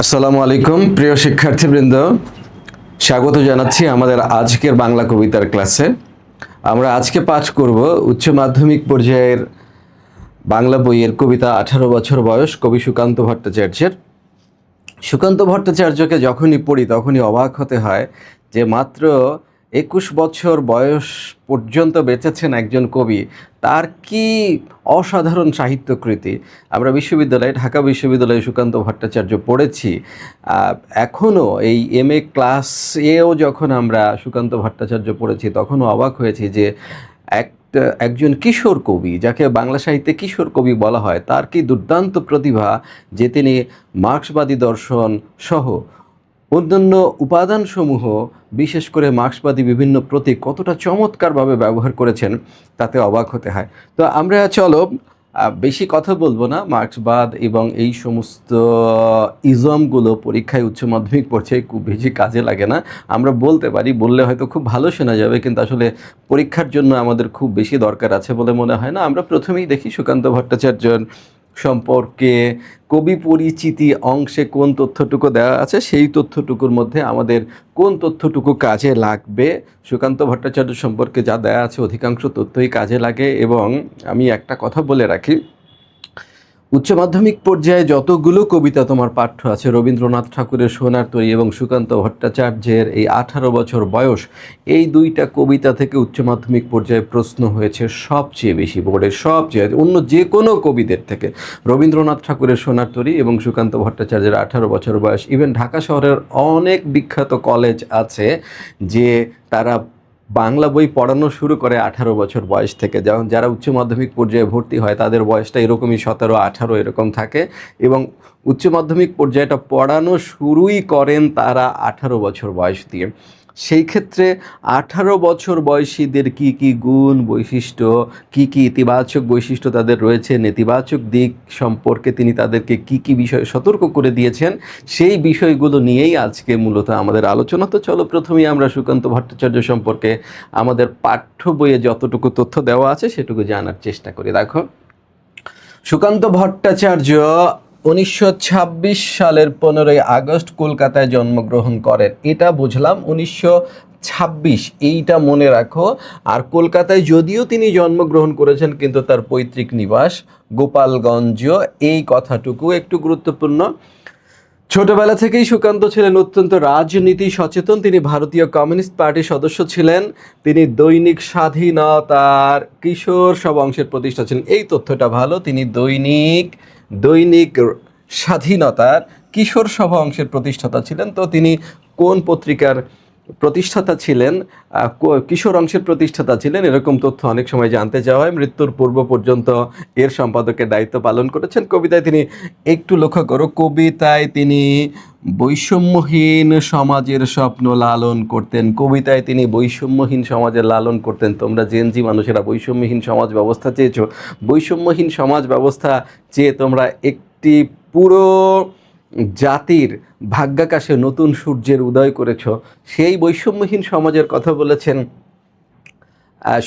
আসসালামু আলাইকুম প্রিয় শিক্ষার্থীবৃন্দ, স্বাগত জানাচ্ছি আমাদের আজকের বাংলা কবিতার ক্লাসে। আমরা আজকে পাঠ করব উচ্চ মাধ্যমিক পর্যায়ের বাংলা বইয়ের কবিতা 18 বছর বয়স কবি সুকান্ত ভট্টাচার্যের। সুকান্ত ভট্টাচার্যকে যখনই পড়ি তখনই অবাক হতে হয় যে মাত্র 21 বছর বয়স পর্যন্ত বেঁচেছেন একজন কবি, তার কি অসাধারণ সাহিত্যকৃতি। আমরা ঢাকা বিশ্ববিদ্যালয়ে সুকান্ত ভট্টাচার্য পড়েছি। এখনও এই MA ক্লাসেও যখন আমরা সুকান্ত ভট্টাচার্য পড়েছি তখনও অবাক হয়েছি যে একজন কিশোর কবি, যাকে বাংলা সাহিত্যে কিশোর কবি বলা হয়, তার কি দুর্দান্ত প্রতিভা যে তিনি মার্ক্সবাদী দর্শন সহ অন্যান্য উপাদানসমূহ, বিশেষ করে মার্ক্সবাদী বিভিন্ন প্রতীক কতটা চমৎকারভাবে ব্যবহার করেছেন, তাতে অবাক হতে হয়। তো আমরা চলো বেশি কথা বলবো না। মার্ক্সবাদ এবং এই সমস্ত ইজমগুলো পরীক্ষায় উচ্চ মাধ্যমিক পর্যায়ে খুব বেশি কাজে লাগে না। আমরা বলতে পারি, বললে হয়তো খুব ভালো শোনা যাবে, কিন্তু আসলে পরীক্ষার জন্য আমাদের খুব বেশি দরকার আছে বলে মনে হয় না। আমরা প্রথমেই দেখি সুকান্ত ভট্টাচার্যর সম্পর্কে কবি পরিচিতি অংশে কোন তথ্যটুকু দেওয়া আছে, সেই তথ্যটুকুর মধ্যে আমাদের কোন তথ্যটুকু কাজে লাগবে। সুকান্ত ভট্টাচার্য সম্পর্কে যা দেওয়া আছে অধিকাংশ তথ্যই কাজে লাগে। এবং আমি একটা কথা বলে রাখি, উচ্চ মাধ্যমিক পর্যায়ে যতগুলো কবিতা তোমার পাঠ্য আছে, রবীন্দ্রনাথ ঠাকুরের সোনার তরী এবং সুকান্ত ভট্টাচার্যের এই 18 বছর বয়স, এই দুইটা কবিতা থেকে উচ্চ মাধ্যমিক পর্যায়ে প্রশ্ন হয়েছে সবচেয়ে বেশি, বোর্ডের সবচেয়ে, অন্য যে কোনো কবিদের থেকে। রবীন্দ্রনাথ ঠাকুরের সোনার তরী এবং সুকান্ত ভট্টাচার্যের 18 বছর বয়স। ইভেন ঢাকা শহরের অনেক বিখ্যাত কলেজ আছে যে তারা বাংলা বই পড়ানো শুরু করে 18 বছর বয়স থেকে। যেমন যারা উচ্চ মাধ্যমিক পর্যায়ে ভর্তি হয় তাদের বয়সটা এরকমই 17-18 এরকম থাকে, এবং উচ্চ মাধ্যমিক পর্যায়টা পড়ানো শুরুই করেন তারা 18 বছর বয়স দিয়ে। সেই ক্ষেত্রে 18 বছর বয়সীদের কি কি গুণ বৈশিষ্ট্য, কি কি ইতিবাচক বৈশিষ্ট্য তাদের রয়েছে, নেতিবাচক দিক সম্পর্কে তিনি তাদেরকে কি কি বিষয়ে সতর্ক করে দিয়েছেন, সেই বিষয়গুলো নিয়েই আজকে মূলত আমাদের আলোচনা। তো চলো প্রথমেই আমরা সুকান্ত ভট্টাচার্য সম্পর্কে আমাদের পাঠ্য বইয়ে যতটুকু তথ্য দেওয়া আছে সেটুকু জানার চেষ্টা করি। দেখো, সুকান্ত ভট্টাচার্য 1926 সালের 15ই আগস্ট কলকাতায় জন্মগ্রহণ করেন। এটা বুঝলাম 1926, এইটা মনে রাখো। আর কলকাতায় যদিও তিনি জন্মগ্রহণ করেছেন, কিন্তু তার পৈতৃক নিবাস গোপালগঞ্জ, এই কথাটুকু একটু গুরুত্বপূর্ণ। ছোটবেলা থেকেই সুকান্ত ছিলেন অত্যন্ত রাজনীতি সচেতন। তিনি ভারতীয় কমিউনিস্ট পার্টির সদস্য ছিলেন। তিনি দৈনিক স্বাধীনতার কিশোর সব অংশের প্রতিষ্ঠাতা ছিলেন। এই তথ্যটা ভালো, তিনি দৈনিক স্বাধীনতার কিশোর সভা অংশের প্রতিষ্ঠাতা ছিলেন। তো তিনি কোন পত্রিকার প্রতিষ্ঠাতা ছিলেন, কিশোর অংশের প্রতিষ্ঠাতা ছিলেন, এরকম তথ্য অনেক সময় জানতে চাওয়া হয়। মৃত্যুর পূর্ব পর্যন্ত এর সম্পাদকের দায়িত্ব পালন করেছেন। কবিতায় তিনি, একটু লক্ষ্য করো, কবিতায় তিনি বৈষম্যহীন সমাজের স্বপ্ন লালন করতেন। কবিতায় তিনি বৈষম্যহীন সমাজের লালন করতেন। তোমরা জেনজি মানুষেরা বৈষম্যহীন সমাজ ব্যবস্থা চেয়েছো। বৈষম্যহীন সমাজ ব্যবস্থা চেয়ে তোমরা একটি পুরো জাতির ভাগ্যাকাশে নতুন সূর্যের উদয় করেছ। সেই বৈষম্যহীন সমাজের কথা বলেছেন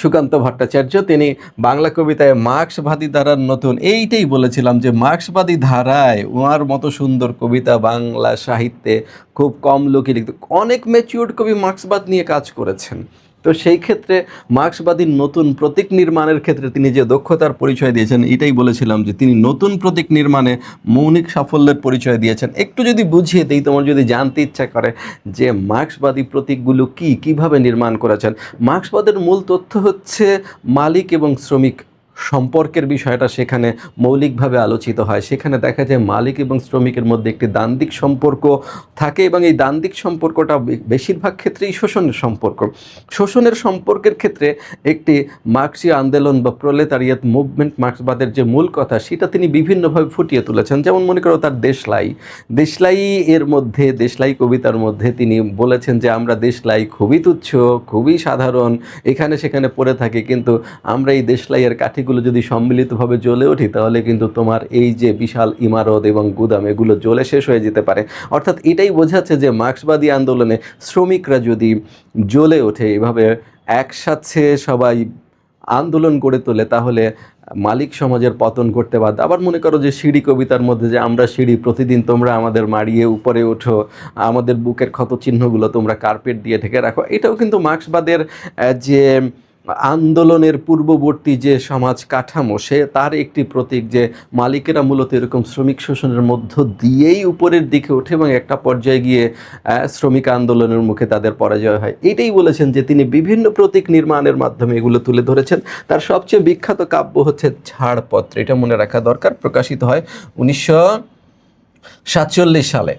সুকান্ত ভট্টাচার্য। তিনি বাংলা কবিতায় মার্ক্সবাদী ধারার নতুন, এইটাই বলেছিলাম যে মার্ক্সবাদী ধারায় ওনার মতো সুন্দর কবিতা বাংলা সাহিত্যে খুব কম লোকই লিখত। অনেক ম্যাচিউরড কবি মার্ক্সবাদ নিয়ে কাজ করেছেন। তো সেই ক্ষেত্রে মার্ক্সবাদীর নতুন প্রতীক নির্মাণের ক্ষেত্রে তিনি যে দক্ষতার পরিচয় দিয়েছেন, এটাই বলেছিলাম যে তিনি নতুন প্রতীক নির্মাণে মৌলিক সাফল্যের পরিচয় দিয়েছেন। একটু যদি বুঝিয়ে দিই, তোমার যদি জানতে ইচ্ছা করে যে মার্ক্সবাদী প্রতীকগুলো কিভাবে নির্মাণ করেছেন। মার্ক্সবাদের মূল তথ্য হচ্ছে মালিক এবং শ্রমিক সম্পর্কের বিষয়টা সেখানে মৌলিকভাবে আলোচিত হয়। সেখানে দেখা যায় মালিক এবং শ্রমিকের মধ্যে একটি দ্বান্দ্বিক সম্পর্ক থাকে, এবং এই দ্বান্দ্বিক সম্পর্কটা বেশিরভাগ ক্ষেত্রেই শোষণের সম্পর্ক। শোষণের সম্পর্কের ক্ষেত্রে একটি মার্ক্সীয় আন্দোলন বা প্রলেতারিয়েত মুভমেন্ট, মার্ক্সবাদের যে মূল কথা, সেটা তিনি বিভিন্নভাবে ফুটিয়ে তুলেছেন। যেমন মনে করো তার দেশলাই এর মধ্যে, দেশলাই কবিতার মধ্যে তিনি বলেছেন যে আমরা দেশলাই খুবই তুচ্ছ, খুবই সাধারণ, এখানে সেখানে পড়ে থাকি, কিন্তু আমরা এই দেশলাইয়ের কাঠি গুলো যদি সম্মিলিতভাবে জ্বলে ওঠে তাহলে কিন্তু তোমার এই যে বিশাল ইমারত এবং গুদাম, এগুলো জ্বলে শেষ হয়ে যেতে পারে। অর্থাৎ এটাই বোঝাচ্ছে যে মার্ক্সবাদী আন্দোলনে শ্রমিকরা যদি জ্বলে ওঠে, এভাবে একসাথে সবাই আন্দোলন গড়ে তোলে তাহলে মালিক সমাজের পতন করতে বাধ্য। আবার মনে করো যে সিঁড়ি কবিতার মধ্যে যে আমরা সিঁড়ি প্রতিদিন তোমরা আমাদের মারিয়ে উপরে ওঠো, আমাদের বুকের ক্ষত চিহ্নগুলো তোমরা কার্পেট দিয়ে ঢেকে রাখো, এটাও কিন্তু মার্ক্সবাদের যে আন্দোলনের পূর্ববর্তী যে সমাজ কাঠামো সে তার একটি প্রতীক, যে মালিকেরা মূলত এরকম শ্রমিক শোষণের মধ্য দিয়েই উপরের দিকে ওঠে এবং একটা পর্যায়ে গিয়ে শ্রমিক আন্দোলনের মুখে তাদের পরাজয় হয়। এটাই বলেছেন যে তিনি বিভিন্ন প্রতীক নির্মাণের মাধ্যমে এগুলো তুলে ধরেছেন। তার সবচেয়ে বিখ্যাত কাব্য হচ্ছে ছাড়পত্র, এটা মনে রাখা দরকার। প্রকাশিত হয় 1947 সালে,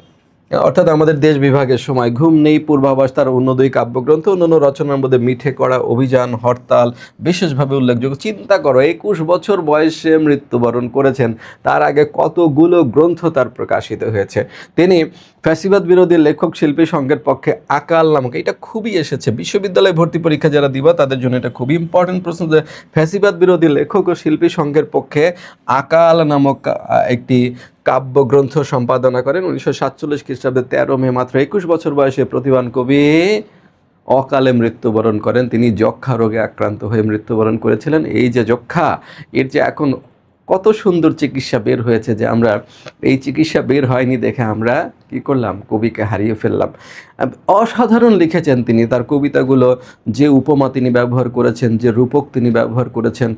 অর্থাৎ আমাদের দেশ বিভাগের সময়। ঘুম নেই, পূর্বাভাস তার অন্য দুই কাব্যগ্রন্থ। অন্যান্য রচনার মধ্যে মিঠে কড়া, অভিযান, হরতাল বিশেষভাবে উল্লেখযোগ্য। চিন্তা করো, 21 বছর বয়সে মৃত্যুবরণ করেছেন, তার আগে কতগুলো গ্রন্থ তার প্রকাশিত হয়েছে। তিনি ফ্যাসিবাদ বিরোধী লেখক শিল্পী সংঘের পক্ষে আকাল নামক, এটা খুবই এসেছে বিশ্ববিদ্যালয়ে ভর্তি পরীক্ষা যারা দিবা তাদের জন্য এটা খুবই ইম্পর্টেন্ট প্রশ্ন, যে ফ্যাসিবাদ বিরোধী লেখক ও শিল্পী সংঘের পক্ষে আকাল নামক একটি কাব্যগ্রন্থ সম্পাদনা করেন 1947 খ্রিস্টাব্দে 13 মে, মাত্র 21 বছর বয়সে প্রতিভান কবি অকালে মৃত্যুবরণ করেন। তিনি যক্ষা রোগে আক্রান্ত হয়ে মৃত্যুবরণ করেছিলেন। এই যে যক্ষা, এর যে এখন কত সুন্দর চিকিৎসা বের হয়েছে, যে আমরা এই চিকিৎসা বের হয়নি দেখে আমরা কি করলাম, কবিকে হারিয়ে ফেললাম। অসাধারণ লিখেছেন তিনি, তার কবিতাগুলো যে উপমা তিনি ব্যবহার করেছেন, যে রূপক তিনি ব্যবহার করেছেন,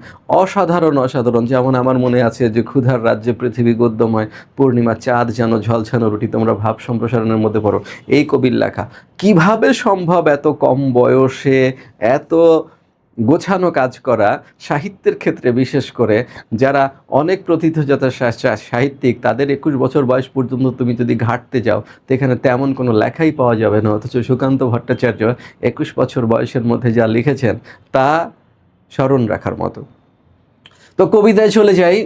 অসাধারণ অসাধারণ। যেমন আমার মনে আছে যে ক্ষুধার রাজ্যে পৃথিবী গদ্যময়, পূর্ণিমা চাঁদ যেন ঝলছানো রুটি, তোমরা ভাব সম্প্রসারণের মধ্যে পড়ো, এই কবির লেখা। কিভাবে সম্ভব এত কম বয়সে এত গোছানো কাজ করা? সাহিত্যের ক্ষেত্রে বিশেষ করে যারা অনেক প্রথিতযশা সাহিত্যিক, তাদের 21 বছর বয়স পর্যন্ত তুমি যদি ঘাঁটতে যাও তো এখানে তেমন কোনো লেখাই পাওয়া যাবে না, অথচ সুকান্ত ভট্টাচার্য 21 বছর বয়সের মধ্যে যা লিখেছেন তা স্মরণ রাখার মতো। তো কবিতায় চলে যাই।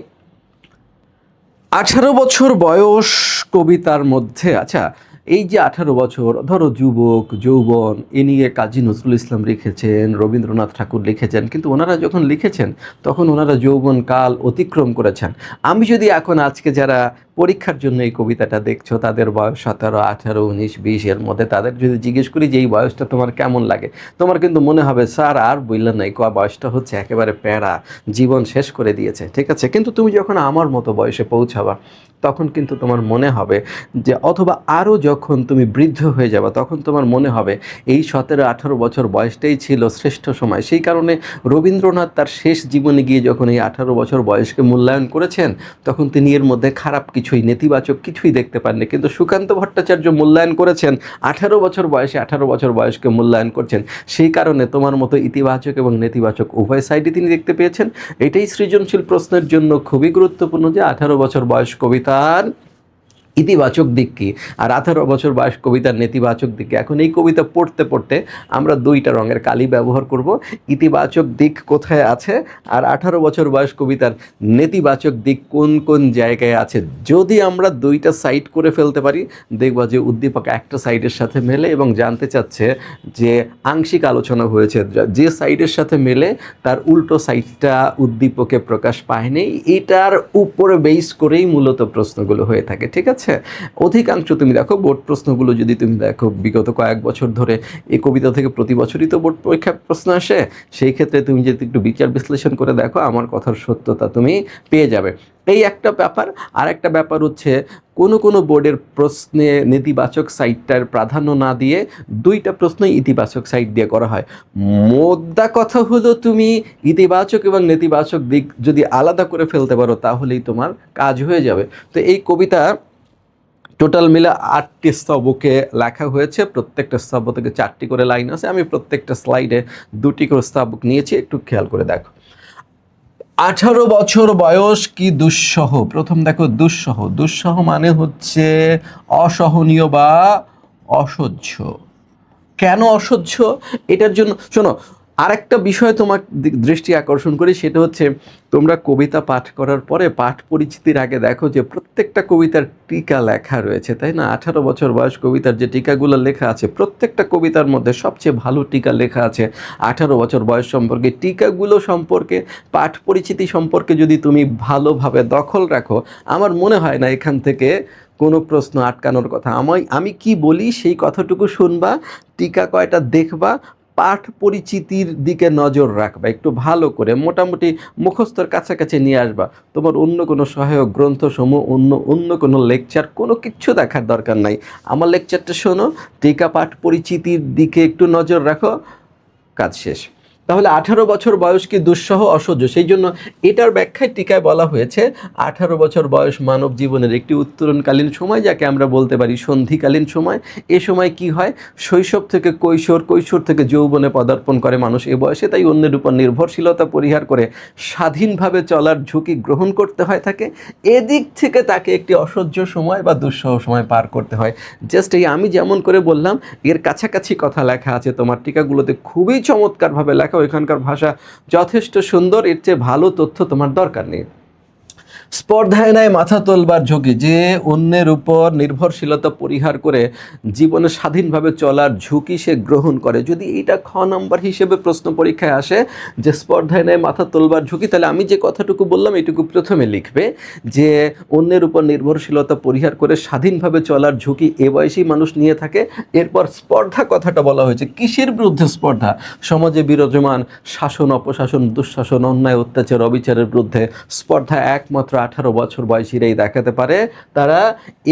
18 বছর বয়স কবিতার মধ্যে, আচ্ছা এই যে 18 বছর, ধরো যুবক যৌবন, এ নিয়ে কাজী নজরুল ইসলাম লিখেছেন, রবীন্দ্রনাথ ঠাকুর লিখেছেন, কিন্তু ওনারা যখন লিখেছেন তখন ওনারা যৌবন কাল অতিক্রম করেছেন। আমি যদি এখন আজকে যারা পরীক্ষার জন্য এই কবিতাটা দেখছো তাদের বয়স 17, 18, 19, 20 এর মধ্যে, তাদের যদি জিজ্ঞেস করি যে এই বয়সটা তোমার কেমন লাগে, তোমার কিন্তু মনে হবে স্যার আর বললেন নাই, বয়সটা হচ্ছে একেবারে প্যারা, জীবন শেষ করে দিয়েছে, ঠিক আছে। কিন্তু তুমি যখন আমার মতো বয়সে পৌঁছাবা তখন কিন্তু তোমার মনে হবে যে, অথবা আরও যখন তুমি বৃদ্ধ হয়ে যাবে তখন তোমার মনে হবে এই 17-18 বছর বয়সটাই ছিল শ্রেষ্ঠ সময়। সেই কারণে রবীন্দ্রনাথ তার শেষ জীবনে গিয়ে যখন এই 18 বছর বয়সকে মূল্যায়ন করেছেন তখন তিনি এর মধ্যে খারাপ কিছুই, নেতিবাচক কিছুই দেখতে পাননি। কিন্তু সুকান্ত ভট্টাচার্য মূল্যায়ন করেছেন 18 বছর বয়সে, 18 বছর বয়সকে মূল্যায়ন করছেন। সেই কারণে তোমার মতো ইতিবাচক এবং নেতিবাচক উভয় সাইডই তিনি দেখতে পেয়েছেন। এটাই সৃজনশীল প্রশ্নের জন্য খুবই গুরুত্বপূর্ণ, যে 18 বছর বয়স কবিতার ইতিবাচক দিক কি আর 18 বছর বয়স কবিতার নেতিবাচক দিক কি। এখন এই কবিতা পড়তে পড়তে আমরা দুইটা রঙের কালি ব্যবহার করব। ইতিবাচক দিক কোথায় আছে আর 18 বছর বয়স কবিতার নেতিবাচক দিক কোন কোন জায়গায় আছে, যদি আমরা দুইটা সাইড করে ফেলতে পারি দেখব যে উদ্দীপক একটা সাইডের সাথে মেলে এবং জানতে চাচ্ছে যে আংশিক আলোচনা হয়েছে, যে সাইডের সাথে মেলে তার উল্টো সাইডটা উদ্দীপকে প্রকাশ পায়নি, এটার উপরে বেস করেই মূলত প্রশ্নগুলো হয়ে থাকে, ঠিক আছে। অধিকাংশ তুমি দেখো বোর্ড প্রশ্নগুলো যদি তুমি দেখো বিগত কয়েক বছর ধরে এই কবিতা থেকে প্রতি বছরই তো বোর্ড পরীক্ষার প্রশ্ন আসে, সেই ক্ষেত্রে তুমি যদি একটু বিচার বিশ্লেষণ করে দেখো আমার কথার সত্যতা তুমি পেয়ে যাবে। এই একটা ব্যাপার। আর একটা ব্যাপার হচ্ছে কোনো কোনো বোর্ডের প্রশ্নে নেতিবাচক সাইডটার প্রাধান্য না দিয়ে দুইটা প্রশ্নই ইতিবাচক সাইড দিয়ে করা হয়। মোদ্দা কথা হলো তুমি ইতিবাচক এবং নেতিবাচক দিক যদি আলাদা করে ফেলতে পারো তাহলেই তোমার কাজ হয়ে যাবে। তো এই কবিতা টোটাল মিলে 8টি স্তবকে লেখা হয়েছে, প্রত্যেকটা স্তব থেকে 4টি করে লাইন আছে। আমি প্রত্যেকটা স্লাইডে 2টি করে স্তবক নিয়েছি, একটু খেয়াল করে দেখো। 18 বছর বয়স কি দুঃসহ। প্রথম দেখো দুঃসহ, দুঃসহ মানে হচ্ছে অসহনীয় বা অসহ্য। কেন অসহ্য? এটার জন্য শোনো আরেকটা বিষয় তোমার দৃষ্টি আকর্ষণ করি, সেটা হচ্ছে তোমরা কবিতা পাঠ করার পরে পাঠ পরিচিতির আগে দেখো যে প্রত্যেকটা কবিতার টিকা লেখা রয়েছে, তাই না? 18 বছর বয়স কবিতার যে টিকাগুলো লেখা আছে প্রত্যেকটা কবিতার মধ্যে সবচেয়ে ভালো টিকা লেখা আছে 18 বছর বয়স সম্পর্কে। টিকাগুলো সম্পর্কে, পাঠ পরিচিতি সম্পর্কে যদি তুমি ভালোভাবে দখল রাখো, আমার মনে হয় না এখান থেকে কোনো প্রশ্ন আটকানোর কথা। আমি কি বলি সেই কথাটুকু শুনবা, টিকা কয়টা দেখবা, পাঠ পরিচিতির দিকে নজর রাখবা, একটু ভালো করে মোটামুটি মুখস্থর কাছাকাছি নিয়ে আসবা। তোমার অন্য কোনো সহায়ক গ্রন্থসমূহ, অন্য অন্য কোনো লেকচার, কোনো কিচ্ছু দেখার দরকার নাই। আমার লেকচারটা শোনো, টিকা পাঠ পরিচিতির দিকে একটু নজর রাখো, কাজ শেষ। তাহলে 18 বছর বয়স কি দুঃসহ অসহ্য? সেই জন্য এটার ব্যাখ্যায় টিকায় বলা হয়েছে 18 বছর বয়স মানব জীবনের একটি উত্তরণকালীন সময়, যাকে আমরা বলতে পারি সন্ধিকালীন সময়। এ সময় কি হয়, শৈশব থেকে কৈশোর, কৈশোর থেকে যৌবনে পদার্পণ করে মানুষ এ বয়সে। তাই অন্যের উপর নির্ভরশীলতা পরিহার করে স্বাধীনভাবে চলার ঝুঁকি গ্রহণ করতে হয় থাকে। এদিক থেকে তাকে একটি অসহ্য সময় বা দুঃসহ সময় পার করতে হয়। জাস্ট এই আমি যেমন করে বললাম এর কাছাকাছি কথা লেখা আছে তোমার টিকাগুলোতে, খুবই চমৎকারভাবে লেখা, ওইখানকার ভাষা যথেষ্ট সুন্দর, এর চেয়ে ভালো তথ্য তোমার দরকার নেই। স্পর্ধায় নেয় মাথা তোলবার ঝুঁকি, যে অন্যের উপর নির্ভরশীলতা পরিহার করে জীবনে স্বাধীনভাবে চলার ঝুঁকি সে গ্রহণ করে। যদি এইটা খ নম্বর হিসেবে প্রশ্ন পরীক্ষায় আসে যে স্পর্ধায় নেয় মাথা তোলবার ঝুঁকি, তাহলে আমি যে কথাটুকু বললাম এটুকু প্রথমে লিখবে, যে অন্যের উপর নির্ভরশীলতা পরিহার করে স্বাধীনভাবে চলার ঝুঁকি এ বয়সেই মানুষ নিয়ে থাকে। এরপর স্পর্ধা কথাটা বলা হয়েছে, কিসের বিরুদ্ধে স্পর্ধা? সমাজে বিরাজমান শাসন, অপশাসন, দুঃশাসন, অন্যায়, অত্যাচার, অবিচারের বিরুদ্ধে স্পর্ধা একমাত্র 18 বছর বয়সীরাই দেখাতে পারে। তারা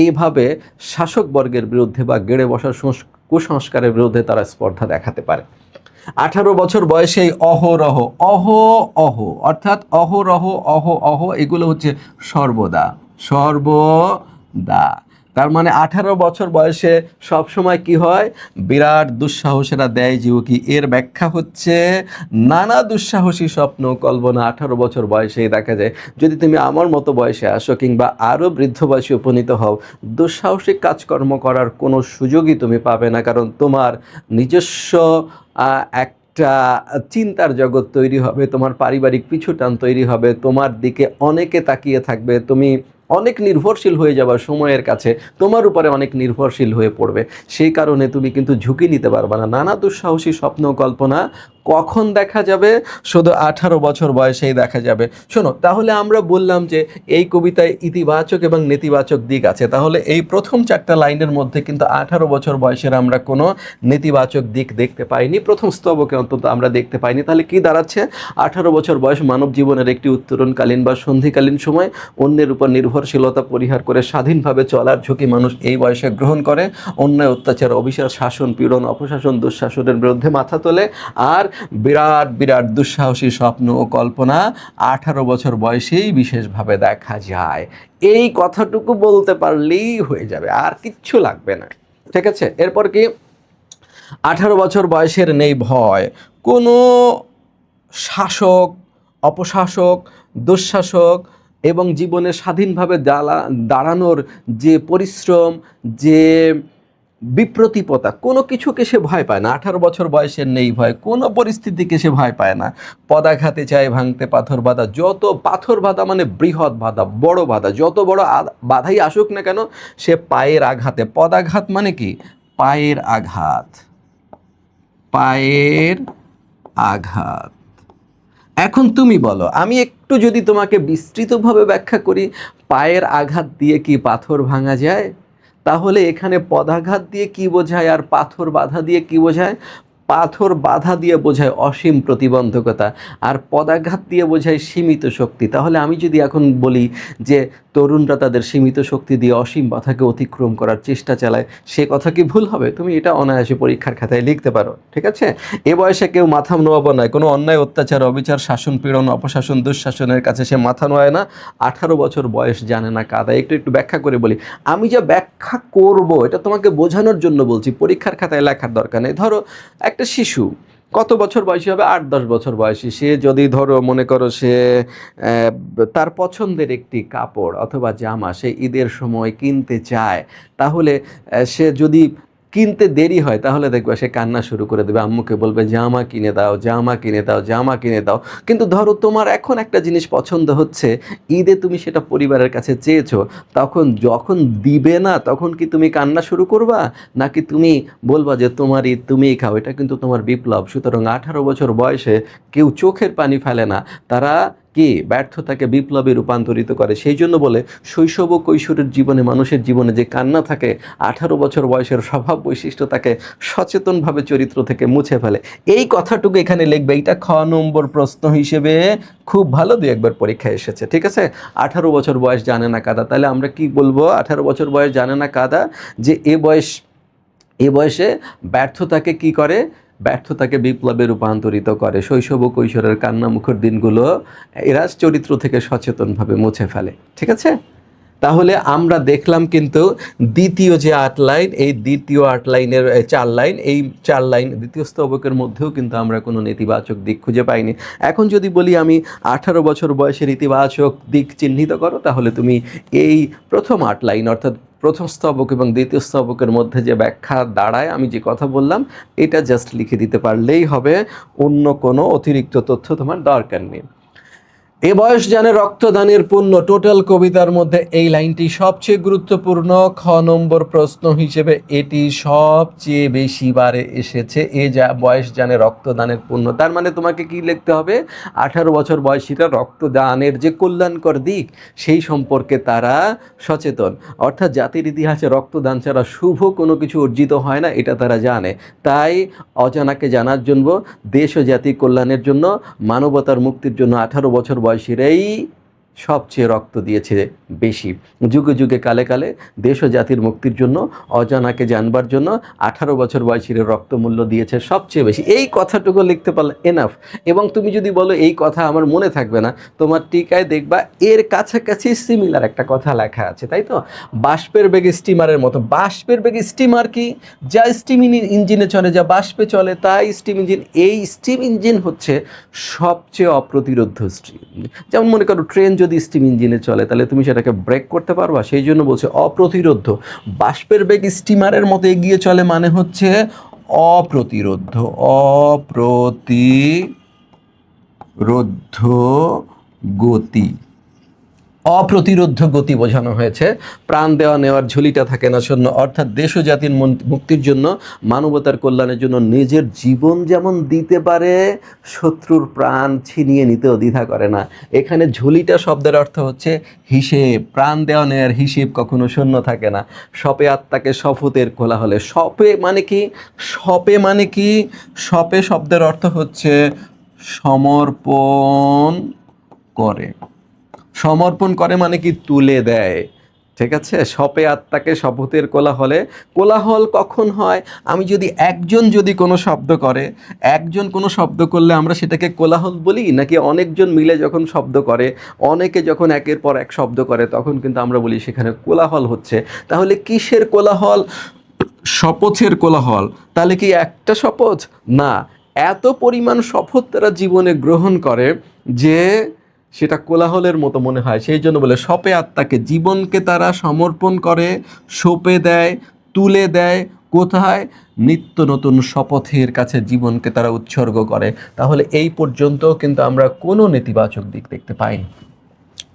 এইভাবে শাসকবর্গের বিরুদ্ধে বা গেড়ে বসার কুসংস্কারের বিরুদ্ধে তারা স্পর্ধা দেখাতে পারে। 18 বছর বয়সেই অহরহ, অর্থাৎ অহরহ, এগুলো হচ্ছে সর্বদা, সর্বদা। তার মানে 18 বছর বয়সে সবসময় কি হয়, বিরাট দুঃসাহসেরা দেয় জীবকি। এর ব্যাখ্যা হচ্ছে নানা দুঃসাহসী স্বপ্ন কল্পনা 18 বছর বয়সেই দেখা যায়। যদি তুমি আমার মতো বয়সে আসো কিংবা আরও বৃদ্ধ বয়সে উপনীত হও, দুঃসাহসিক কাজকর্ম করার কোনো সুযোগই তুমি পাবে না, কারণ তোমার নিজস্ব একটা চিন্তার জগৎ তৈরি হবে, তোমার পারিবারিক পিছুটান তৈরি হবে, তোমার দিকে অনেকে তাকিয়ে থাকবে, তুমি অনেক নির্ভরশীল হয়ে যাবার সময়ের কাছে তোমার উপরে অনেক নির্ভরশীল হয়ে পড়বে। সেই কারণে তুমি কিন্তু ঝুঁকি নিতে পারবে না। নানা দুঃসাহসী স্বপ্ন কল্পনা কখন দেখা যাবে? শুধু 18 বছর বয়সেই দেখা যাবে। শোনো, তাহলে আমরা বললাম যে এই কবিতায় ইতিবাচক এবং নেতিবাচক দিক আছে। তাহলে এই প্রথম 4টা লাইনের মধ্যে কিন্তু 18 বছর বয়সের আমরা কোনো নেতিবাচক দিক দেখতে পাইনি, প্রথম স্তবকে অন্তত আমরা দেখতে পাইনি। তাহলে কি দাঁড়াচ্ছে? 18 বছর বয়স মানব জীবনের একটি উত্তরণকালীন বা সন্ধিকালীন সময়, অন্যের উপর নির্ভরশীলতা পরিহার করে স্বাধীনভাবে চলার ঝুঁকি মানুষ এই বয়সে গ্রহণ করে, অন্যায়, অত্যাচার, অবিচার, শাসন, পীড়ন, অপশাসন, দুঃশাসনের বিরুদ্ধে মাথা তোলে, আর বিরাট বিরাট দুঃসাহসী স্বপ্ন ও কল্পনা 18 বছর বয়সেই বিশেষভাবে দেখা যায়। এই কথাটুকু বলতে পারলেই হয়ে যাবে, আর কিচ্ছু লাগবে না। ঠিক আছে? এরপর কি, 18 বছর বয়সের নেই ভয়, কোনো শাসক, অপশাসক, দুঃশাসক এবং জীবনে স্বাধীনভাবে দাঁড়ানোর যে পরিশ্রম, যে বিপ্রতিপতা, কোনো কিছুকে সে ভয় পায় না। 18 বছর বয়সের নেই ভয়, কোনো পরিস্থিতিকে সে ভয় পায় না। পদাঘাতে চায় ভাঙতে পাথর বাঁধা, যত পাথর বাঁধা মানে বৃহৎ বাধা, বড় বাধা, যত বড় বাধাই আসুক না কেন সে পায়ের আঘাতে, পদাঘাত মানে কি, পায়ের আঘাত, পায়ের আঘাত। এখন তুমি বলো, আমি একটু যদি তোমাকে বিস্তৃতভাবে ব্যাখ্যা করি, পায়ের আঘাত দিয়ে কি পাথর ভাঙা যায়? তাহলে এখানে পদাঘাত দিয়ে কি বোঝায় আর পাথর বাধা দিয়ে কি বোঝায়? পাথর বাধা দিয়ে বোঝায় অসীম প্রতিবন্ধকতা, আর পদাঘাত দিয়ে বোঝায় সীমিত শক্তি। তাহলে আমি যদি এখন বলি যে তরুণরা তাদের সীমিত শক্তি দিয়ে অসীম বাধাকে অতিক্রম করার চেষ্টা চালায়, সে কথা কি ভুল হবে? তুমি এটা অনায়াসে পরীক্ষার খাতায় লিখতে পারো। ঠিক আছে? এ বয়সে কেউ মাথা নোয়াবো নয়, কোনো অন্যায়, অত্যাচার, অবিচার, শাসন, পীড়ন, অপশাসন, দুঃশাসনের কাছে সে মাথা নোয়ায় না। 18 বছর বয়স জানে না কাদা। একটু ব্যাখ্যা করে বলি। আমি যা ব্যাখ্যা করব এটা তোমাকে বোঝানোর জন্য বলছি, পরীক্ষার খাতায় লেখার দরকার নেই। ধরো একটা শিশু কত বছর বয়সী হবে? 8-10 বছর বয়সী। সে যদি ধরো মনে করো সে তার পছন্দের একটি কাপড় অথবা জামা সে ঈদের সময় কিনতে চায়, তাহলে সে যদি কিনতে দেরি হয় তাহলে দেখবে সে কান্না শুরু করে দেবে, আম্মুকে বলবে জামা কিনে দাও, জামা কিনে দাও, জামা কিনে দাও। কিন্তু ধরো তোমার এখন একটা জিনিস পছন্দ হচ্ছে, ঈদে তুমি সেটা পরিবারের কাছে চেয়েছো, তখন যখন দিবে না তখন কি তুমি কান্না শুরু করবা, নাকি তুমি বলবা যে তোমার ঈদ তুমিই খাও? এটা কিন্তু তোমার বিপ্লব। সুতরাং 18 বছর বয়সে কেউ চোখের পানি ফেলে না, তারা কি ব্যর্থতাকে বিপ্লবে রূপান্তরিত করে। সেই জন্য বলে শৈশব ও কৈশোরের জীবনে, মানুষের জীবনে যে কান্না থাকে, 18 বছর বয়সের স্বভাব বৈশিষ্ট্য তাকে সচেতনভাবে চরিত্র থেকে মুছে ফেলে। এই কথাটুকু এখানে লিখবে, এইটা খ নম্বর প্রশ্ন হিসেবে খুব ভালো 2-1 পরীক্ষায় এসেছে, ঠিক আছে। 18 বছর বয়স জানে না কাদা, তাহলে আমরা কি বলবো? 18 বছর বয়স জানে না কাদা, যে এ বয়সে ব্যর্থতাকে কি করে? ব্যর্থতাকে বিপ্লবে রূপান্তরিত করে। শৈশব ও কৈশোরের কান্নামুখর দিনগুলো এরা চরিত্র থেকে সচেতনভাবে মুছে ফেলে, ঠিক আছে। তাহলে আমরা দেখলাম কিন্তু দ্বিতীয় যে 8 লাইন, এই দ্বিতীয় 8 লাইনের 4 লাইন, এই 4 লাইন দ্বিতীয় স্তবকের মধ্যেও কিন্তু আমরা কোনো নেতিবাচক দিক খুঁজে পাইনি। এখন যদি বলি আমি 18 বছর বয়সের ইতিবাচক দিক চিহ্নিত করো, তাহলে তুমি এই প্রথম 8 লাইন অর্থাৎ প্রথম স্তবক এবং দ্বিতীয় স্তবকের মধ্যে যে ব্যাখ্যা দাঁড়ায়, আমি যে কথা বললাম, এটা জাস্ট লিখে দিতে পারলেই হবে, অন্য কোনো অতিরিক্ত তথ্য তোমার দরকার নেই। এ বয়স জানে রক্তদানের পুণ্য, টোটাল কবিতার মধ্যে এই লাইনটি সবচেয়ে গুরুত্বপূর্ণ। খ নম্বর প্রশ্ন হিসেবে এটি সবচেয়ে বেশি বারে এসেছে। বয়স জানে রক্তদানের পুণ্য, তার মানে তোমাকে কি লিখতে হবে? 18 বছর বয়সীরা রক্তদানের যে কল্যাণকর দিক, সেই সম্পর্কে তারা সচেতন। অর্থাৎ জাতির ইতিহাসে রক্তদান ছাড়া শুভ কোনো কিছু অর্জিত হয় না, এটা তারা জানে। তাই অজানাকে জানার জন্য, দেশ ও জাতি কল্যাণের জন্য, মানবতার মুক্তির জন্য 18 বছর বয়সীরাই সবচেয়ে রক্ত দিয়েছে বেশি। যুগে যুগে কালে কালে দেশ ও জাতির মুক্তির জন্য, অজানাকে জানবার জন্য 18 বছর বয়সীরা রক্তমূল্য দিয়েছে সবচেয়ে বেশি। এই কথাটুকু লিখতে পারলে এনাফ। এবং তুমি যদি বলো এই কথা আমার মনে থাকবে না, তোমার টিকায় দেখবা এর কাছাকাছি সিমিলার একটা কথা লেখা আছে, তাই তো? বাষ্পের বেগে স্টিমারের মতো। বাষ্পের বেগে স্টিমার কি? যা স্টিম ইঞ্জিনে চলে, যা বাষ্পে চলে, তাই স্টিম ইঞ্জিন। এই স্টিম ইঞ্জিন হচ্ছে সবচেয়ে অপ্রতিরোধ্য স্টিম। যেমন মনে করো ট্রেন যদি স্টিম ইঞ্জিনে চলে, তাহলে তুমি সেটাকে ব্রেক করতে পারবা? সেই জন্য বলছে অপ্রতিরোধ্য। বাষ্পের বেগ স্টিমারের মতো এগিয়ে চলে মানে হচ্ছে অপ্রতিরোধ্য। অপ্রতিরোধ্য গতি, অপ্রতিরোধ্য গতি বোঝানো হয়েছে। প্রাণ দেওয়া নেওয়ার ঝুলিটা থাকে না শূন্য। অর্থাৎ দেশ ও জাতির মুক্তির জন্য, মানবতার কল্যাণের জন্য নিজের জীবন যেমন দিতে পারে, শত্রুর প্রাণ ছিনিয়ে নিতেও দ্বিধা করে না। এখানে ঝুলিটা শব্দের অর্থ হচ্ছে হিসেব। প্রাণ দেওয়া নেওয়ার হিসেব কখনো শূন্য থাকে না। সপে আত্মাকে শপথের কোলাহলে। সপে মানে কি? সপে মানে কি? সপে শব্দের অর্থ হচ্ছে সমর্পণ করে। সমর্পণ করে মানে কি? তুলে দেয়, ঠিক আছে। সপে আত্মাকে শপথের কোলাহলে। কোলাহল কখন হয়? আমি যদি একজন কোনো শব্দ করে, একজন কোনো শব্দ করলে আমরা সেটাকে কোলাহল বলি, নাকি অনেকজন মিলে যখন শব্দ করে, অনেকে যখন একের পর এক শব্দ করে, তখন কিন্তু আমরা বলি সেখানে কোলাহল হচ্ছে। তাহলে কিসের কোলাহল? শপথের কোলাহল। তাহলে কি একটা শপথ? না, এত পরিমাণ শপথ তারা জীবনে গ্রহণ করে যে সেটা কোলাহলের মতো মনে হয়। সেই জন্য বলে সপে আত্মাকে, জীবনকে তারা সমর্পণ করে, সঁপে দেয়, তুলে দেয়। কোথায়? নিত্য নতুন শপথের কাছে জীবনকে তারা উৎসর্গ করে। তাহলে এই পর্যন্ত কিন্তু আমরা কোনো নেতিবাচক দিক দেখতে পাইনি।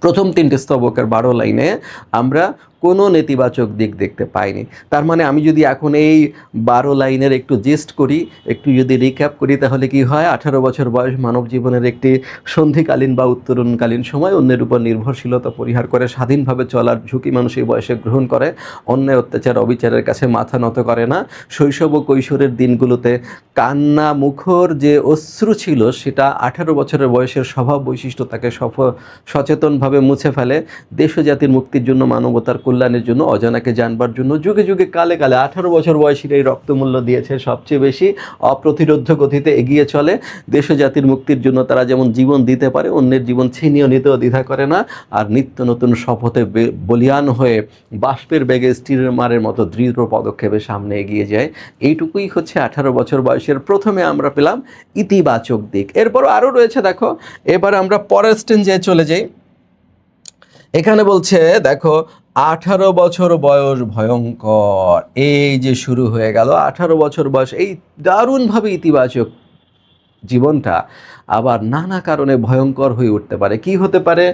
প্রথম 3টে স্তবকের 12 লাইনে আমরা কোনো নেতিবাচক দিক দেখতে পাইনি। তার মানে আমি যদি এখন এই 12 লাইনের একটু জিস্ট করি, একটু যদি রিক্যাপ করি, তাহলে কি হয়? 18 বছর বয়স মানব জীবনের একটি সন্ধিকালীন বা উত্তরণকালীন সময়। অন্যের উপর নির্ভরশীলতা পরিহার করে স্বাধীনভাবে চলার ঝুঁকি মানুষ এই বয়সে গ্রহণ করে। অন্যায় অত্যাচার অবিচারের কাছে মাথা নত করে না। শৈশব ও কৈশোরের দিনগুলোতে কান্না মুখর যে অশ্রু ছিল, সেটা 18 বছরের বয়সের স্বভাব বৈশিষ্ট্য তাকে সচেতনভাবে মুছে ফেলে। দেশ ও জাতির মুক্তির জন্য, মানবতার কল্যাণের জন্য, অজানাকে জানবার জন্য যুগে যুগে কালে কালে 18 বছর বয়সীরা এই রক্তমূল্য দিয়েছে সবচেয়ে বেশি। অপ্রতিরোধ্য গতিতে এগিয়ে চলে। দেশ ও জাতির মুক্তির জন্য তারা যেমন জীবন দিতে পারে, অন্যের জীবন ছিনিয়ে নিতেও দ্বিধা করে না। আর নিত্য নতুন শপথে বলিয়ান হয়ে বাষ্পের বেগে স্টিমারের মতো দৃঢ় পদক্ষেপে সামনে এগিয়ে যায়। এইটুকুই হচ্ছে 18 বছর বয়সের প্রথমে আমরা পেলাম ইতিবাচক দিক। এরপরও আরও রয়েছে, দেখো। এবার আমরা পরের স্টেঞ্জে চলে যাই। এখানে বলছে দেখো, 18 বছর বয়স ভয়ঙ্কর। এই যে শুরু হয়ে গেল 18 বছর বয়স, এই দারুণভাবে ইতিবাচক জীবনটা। আবার নানা কারণে ভয়ঙ্কর হয়ে উঠতে পারে। কি হতে পারে?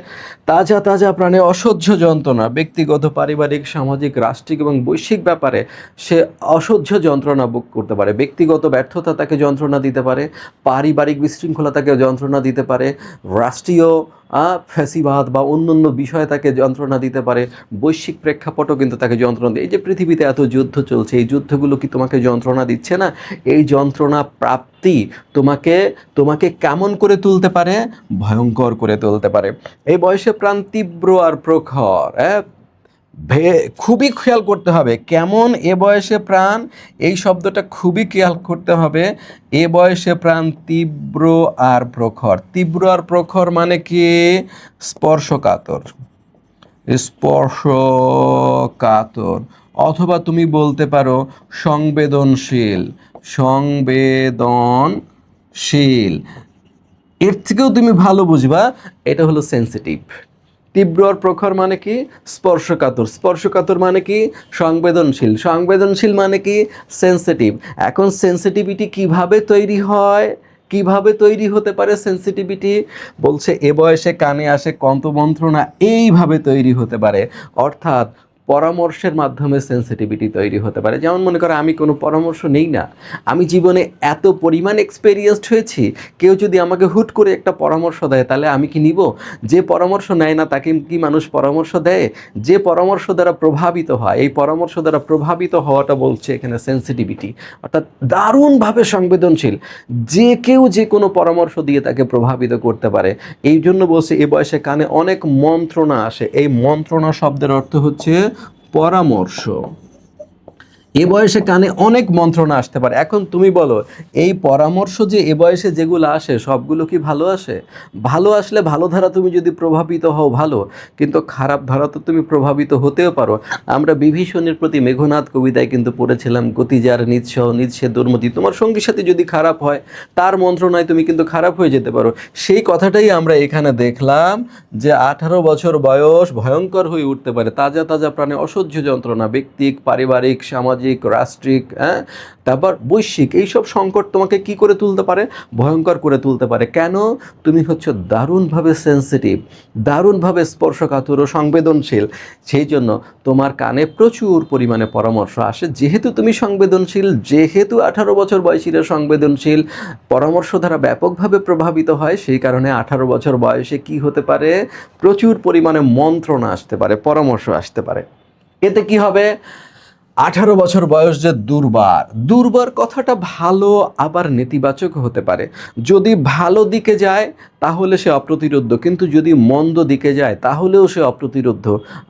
তাজা তাজা প্রাণে অসহ্য যন্ত্রণা, ব্যক্তিগত, পারিবারিক, সামাজিক, রাষ্ট্রিক এবং বৈশ্বিক ব্যাপারে সে অসহ্য যন্ত্রণা ভোগ করতে পারে। ব্যক্তিগত ব্যর্থতা তাকে যন্ত্রণা দিতে পারে, পারিবারিক বিশৃঙ্খলা তাকে যন্ত্রণা দিতে পারে, রাষ্ট্রীয় ফ্যাসিবাদ বা অন্যান্য বিষয় তাকে যন্ত্রণা দিতে পারে, বৈশ্বিক প্রেক্ষাপটও কিন্তু তাকে যন্ত্রণা দেয়। এই যে পৃথিবীতে এত যুদ্ধ চলছে, এই যুদ্ধগুলো কি তোমাকে যন্ত্রণা দিচ্ছে না? এই যন্ত্রণা প্রাপ্তি তোমাকে তোমাকে কেমন করে তুলতে পারে? ভয়ঙ্কর করে তুলতে পারে। এই বয়সে প্রাণ তীব্র আর প্রখর, খুবই খেয়াল করতে হবে কেমন এ বয়সে প্রাণ, এই শব্দটা খুবই খেয়াল করতে হবে। এ বয়সে প্রাণ তীব্র আর প্রখর। তীব্র আর প্রখর মানে কি? স্পর্শকাতর, স্পর্শকাতর, অথবা তুমি বলতে পারো সংবেদনশীল, সংবেদনশীল। এর থেকেও তুমি ভালো বুঝবা, এটা হলো সেন্সিটিভ। তীব্র আর প্রখর মানে কি? স্পর্শকাতর, স্পর্শকাতর মানে কি? সংবেদনশীল, সংবেদনশীল মানে কি? সেন্সিটিভ। এখন সেন্সিটিভিটি কিভাবে তৈরি হয়, কিভাবে তৈরি হতে পারে সেন্সিটিভিটি? বলছে এ বয়সে কানে আসে কণ্ঠমন্ত্রণা, এইভাবে তৈরি হতে পারে। অর্থাৎ পরামর্শের মাধ্যমে সেন্সিটিভিটি তৈরি হতে পারে। যেমন মনে করো আমি কোনো পরামর্শ নেই না, আমি জীবনে এত পরিমাণ এক্সপেরিয়েন্সড হয়েছি, কেউ যদি আমাকে হুট করে একটা পরামর্শ দেয় তাহলে আমি কি নিব? যে পরামর্শ নেয় না তাকে কি মানুষ পরামর্শ দেয়? যে পরামর্শ দ্বারা প্রভাবিত হয়, এই পরামর্শ দ্বারা প্রভাবিত হওয়াটা বলছে এখানে সেন্সিটিভিটি। অর্থাৎ দারুণভাবে সংবেদনশীল, যে কেউ যে কোনো পরামর্শ দিয়ে তাকে প্রভাবিত করতে পারে। এই জন্য বলছে এ বয়সে কানে অনেক মন্ত্রণা আসে। এই মন্ত্রণা শব্দের অর্থ হচ্ছে পরামর্শ। এ বয়সে কানে অনেক মন্ত্রণা আসতে পারে। এখন তুমি বলো, এই পরামর্শ যে এ বয়সে যেগুলো আসে সবগুলো কি ভালো আসে? ভালো আসলে ভালো ধারা তুমি যদি প্রভাবিত হও ভালো, কিন্তু খারাপ ধারা তো তুমি প্রভাবিত হতেও পারো। আমরা বিভীষণের প্রতি মেঘনাদ কবিতায় কিন্তু পড়েছিলাম, গতি যার নিঃস্ব নিঃসে দুর্মতি। তোমার সঙ্গীর সাথে যদি খারাপ হয়, তার মন্ত্রণায় তুমি কিন্তু খারাপ হয়ে যেতে পারো। সেই কথাটাই আমরা এখানে দেখলাম যে 18 বছর বয়স ভয়ঙ্কর হয়ে উঠতে পারে। তাজা তাজা প্রাণে অসহ্য যন্ত্রণা, ব্যক্তিক, পারিবারিক, সামাজিক, রাষ্ট্রিক, তারপর বৈশ্বিক, এইসব সংকট তোমাকে কি করে তুলতে পারে? ভয়ঙ্কর করে তুলতে পারে। কেন? তুমি হচ্ছে দারুণভাবে সেন্সিটিভ, দারুণভাবে স্পর্শকাতর ও সংবেদনশীল। সেই জন্য তোমার কানে প্রচুর পরিমাণে পরামর্শ আসে। যেহেতু তুমি সংবেদনশীল, যেহেতু 18 বছর বয়সীরা সংবেদনশীল, পরামর্শ দ্বারা ব্যাপকভাবে প্রভাবিত হয়, সেই কারণে 18 বছর বয়সে কি হতে পারে? প্রচুর পরিমাণে মন্ত্রণা আসতে পারে, পরামর্শ আসতে পারে। এতে কি হবে? 18 বছর বয়স যে দুর্বার, দুর্বার কথাটা ভালো আবার নেতিবাচক হতে পারে। যদি ভালো দিকে যায় তাহলে সে অপ্রতিরোধ্য, কিন্তু যদি মন্দ দিকে যায় তাহলেও সে অপ্রতিরোধ্য।